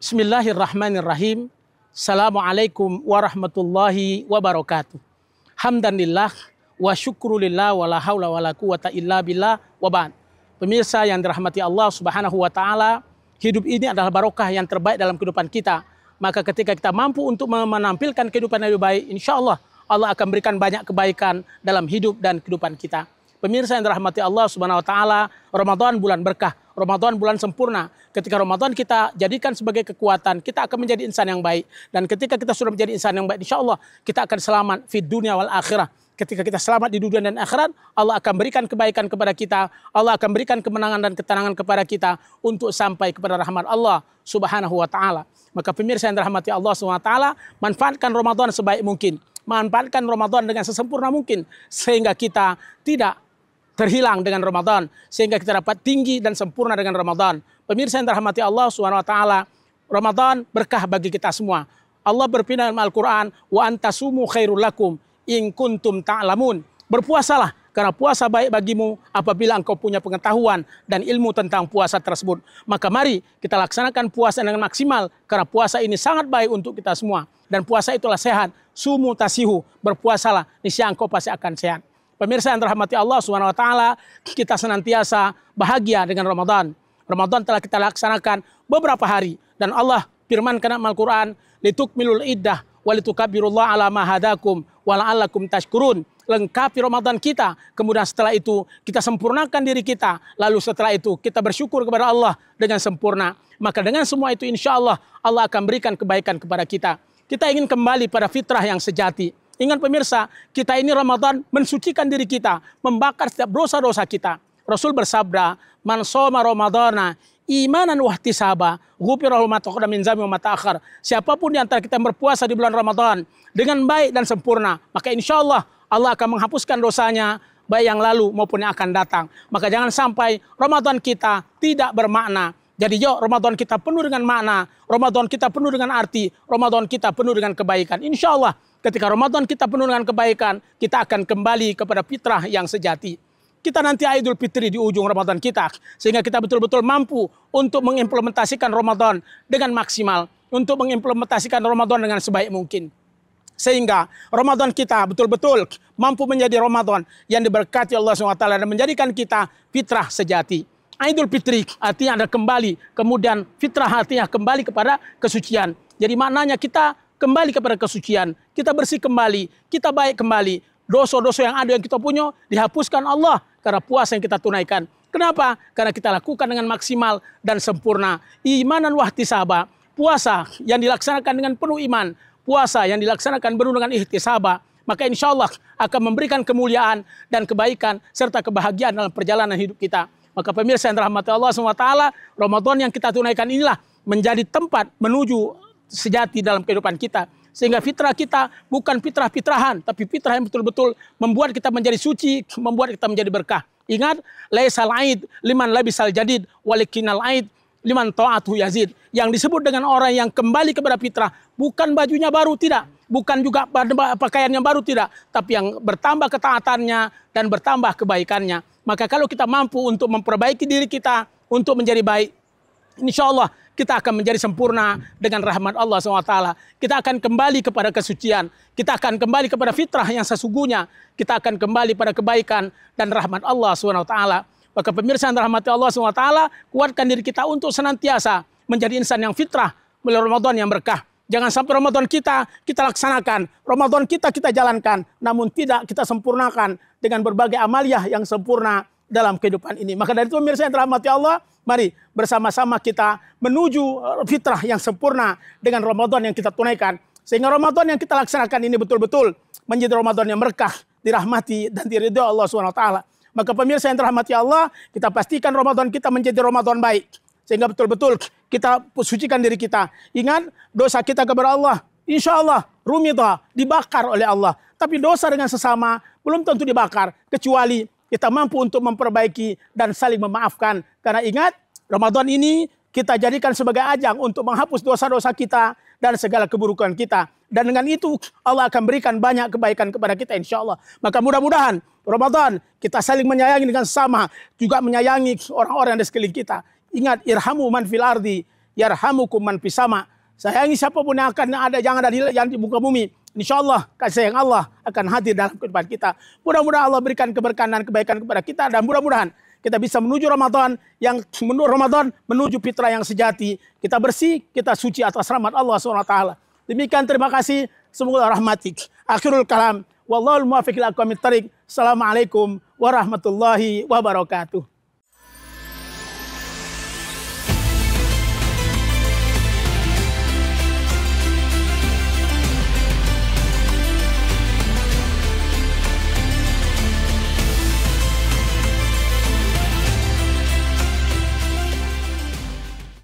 Bismillahirrahmanirrahim. Assalamualaikum warahmatullahi wabarakatuh. Hamdanillah wa syukrulillah wa la haula wa la quwata illa billah wa ba'd. Pemirsa yang dirahmati Allah Subhanahu wa taala, hidup ini adalah barokah yang terbaik dalam kehidupan kita. Maka ketika kita mampu untuk menampilkan kehidupan yang lebih baik, insya Allah Allah akan berikan banyak kebaikan dalam hidup dan kehidupan kita. Pemirsa yang dirahmati Allah Subhanahu wa taala, Ramadan bulan berkah, Ramadan bulan sempurna. Ketika Ramadan kita jadikan sebagai kekuatan, kita akan menjadi insan yang baik. Dan ketika kita sudah menjadi insan yang baik, insya Allah kita akan selamat di dunia wal akhirah. Ketika kita selamat di dunia dan akhirat, Allah akan berikan kebaikan kepada kita. Allah akan berikan kemenangan dan ketenangan kepada kita untuk sampai kepada rahmat Allah Subhanahu wa taala. Maka pemirsa yang dirahmati Allah Subhanahu wa taala, manfaatkan Ramadan sebaik mungkin. Manfaatkan Ramadan dengan sesempurna mungkin sehingga kita tidak terhilang dengan Ramadan, sehingga kita dapat tinggi dan sempurna dengan Ramadan. Pemirsa yang dirahmati Allah Subhanahu wa taala, Ramadan berkah bagi kita semua. Allah berfirman dalam Al-Qur'an, "Wa antasumu khairul lakum in kuntum ta'lamun." Berpuasalah karena puasa baik bagimu apabila engkau punya pengetahuan dan ilmu tentang puasa tersebut. Maka mari kita laksanakan puasa dengan maksimal karena puasa ini sangat baik untuk kita semua. Dan puasa itulah sehat. Sumu tasihu, berpuasalah, niscaya engkau pasti akan sehat. Pemirsa yang dirahmati Allah Subhanahu wa taala, kita senantiasa bahagia dengan Ramadan. Ramadan telah kita laksanakan beberapa hari dan Allah firmankan dalam Al-Qur'an, "Litukmilul iddah wa litukabbirullaha ala ma hadakum wa la'allakum tashkurun." Lengkapi Ramadan kita, kemudian setelah itu kita sempurnakan diri kita, lalu setelah itu kita bersyukur kepada Allah dengan sempurna. Maka dengan semua itu insya Allah Allah akan berikan kebaikan kepada kita. Kita ingin kembali pada fitrah yang sejati. Ingat pemirsa, kita ini Ramadan mensucikan diri kita, membakar setiap dosa-dosa kita. Rasul bersabda, "Man shoma Ramadana imanan wa ihtisaba, ghufira lahu ma taqaddama min dzambi wa ma ta'akhkhar." Siapapun di antara kita yang berpuasa di bulan Ramadan dengan baik dan sempurna, maka insya Allah Allah akan menghapuskan dosanya, baik yang lalu maupun yang akan datang. Maka jangan sampai Ramadan kita tidak bermakna. Jadi yuk Ramadan kita penuh dengan makna, Ramadan kita penuh dengan arti, Ramadan kita penuh dengan kebaikan. Insya Allah ketika Ramadan kita penuh dengan kebaikan, kita akan kembali kepada fitrah yang sejati. Kita nanti Idul Fitri di ujung Ramadan kita, sehingga kita betul-betul mampu untuk mengimplementasikan Ramadan dengan maksimal, untuk mengimplementasikan Ramadan dengan sebaik mungkin. Sehingga Ramadan kita betul-betul mampu menjadi Ramadan yang diberkati Allah SWT dan menjadikan kita fitrah sejati. Idul Fitri artinya ada kembali, kemudian fitrah artinya kembali kepada kesucian. Jadi maknanya kita kembali kepada kesucian, kita bersih kembali, kita baik kembali. Dosa-dosa yang ada yang kita punya dihapuskan Allah karena puasa yang kita tunaikan. Kenapa? Karena kita lakukan dengan maksimal dan sempurna. Imanan wahtisaba, puasa yang dilaksanakan dengan penuh iman, puasa yang dilaksanakan penuh dengan ihtisaba, maka insya Allah akan memberikan kemuliaan dan kebaikan serta kebahagiaan dalam perjalanan hidup kita. Maka pemirsa yang dirahmati Allah SWT, Ramadan yang kita tunaikan inilah menjadi tempat menuju sejati dalam kehidupan kita. Sehingga fitrah kita bukan fitrah-fitrahan, tapi fitrah yang betul-betul membuat kita menjadi suci, membuat kita menjadi berkah. Ingat, laisal aid liman labisal jadid walikinal aid liman ta'atuhu yazid. Yang disebut dengan orang yang kembali kepada fitrah, bukan bajunya baru, tidak. Bukan juga pakaiannya baru, tidak. Tapi yang bertambah ketaatannya dan bertambah kebaikannya. Maka kalau kita mampu untuk memperbaiki diri kita untuk menjadi baik, insya Allah kita akan menjadi sempurna dengan rahmat Allah SWT. Kita akan kembali kepada kesucian. Kita akan kembali kepada fitrah yang sesungguhnya. Kita akan kembali pada kebaikan dan rahmat Allah SWT. Maka pemirsa yang dirahmati Allah SWT, kuatkan diri kita untuk senantiasa menjadi insan yang fitrah melalui Ramadan yang berkah. Jangan sampai Ramadan kita laksanakan, Ramadan kita jalankan, namun tidak kita sempurnakan dengan berbagai amaliyah yang sempurna dalam kehidupan ini. Maka dari itu pemirsa yang dirahmati Allah, mari bersama-sama kita menuju fitrah yang sempurna dengan Ramadan yang kita tunaikan. Sehingga Ramadan yang kita laksanakan ini betul-betul menjadi Ramadan yang berkah, dirahmati dan diridhoi Allah SWT. Maka pemirsa yang dirahmati Allah, kita pastikan Ramadan kita menjadi Ramadan baik. Sehingga betul-betul kita sucikan diri kita. Ingat, dosa kita kepada Allah, insya Allah rumitah, dibakar oleh Allah. Tapi dosa dengan sesama belum tentu dibakar, kecuali kita mampu untuk memperbaiki dan saling memaafkan. Karena ingat, Ramadan ini kita jadikan sebagai ajang untuk menghapus dosa-dosa kita dan segala keburukan kita. Dan dengan itu Allah akan berikan banyak kebaikan kepada kita insya Allah. Maka mudah-mudahan Ramadan kita saling menyayangi dengan sesama, juga menyayangi orang-orang di sekeliling kita. Ingat, irhamu man fil ardi yarhamukum man fis sama. Sayangi siapapun yang akan ada, jangan ada yang di muka bumi. Insya Allah kasih sayang Allah akan hadir dalam kehidupan kita. Mudah-mudahan Allah berikan keberkahan dan kebaikan kepada kita, dan mudah-mudahan kita bisa menuju Ramadan menuju fitrah yang sejati. Kita bersih, kita suci atas rahmat Allah SWT. Demikian, terima kasih. Semoga rahmatik. Akhirul kalam. Wallahul muwaffiq ila aqwamit thariq. Assalamualaikum warahmatullahi wabarakatuh.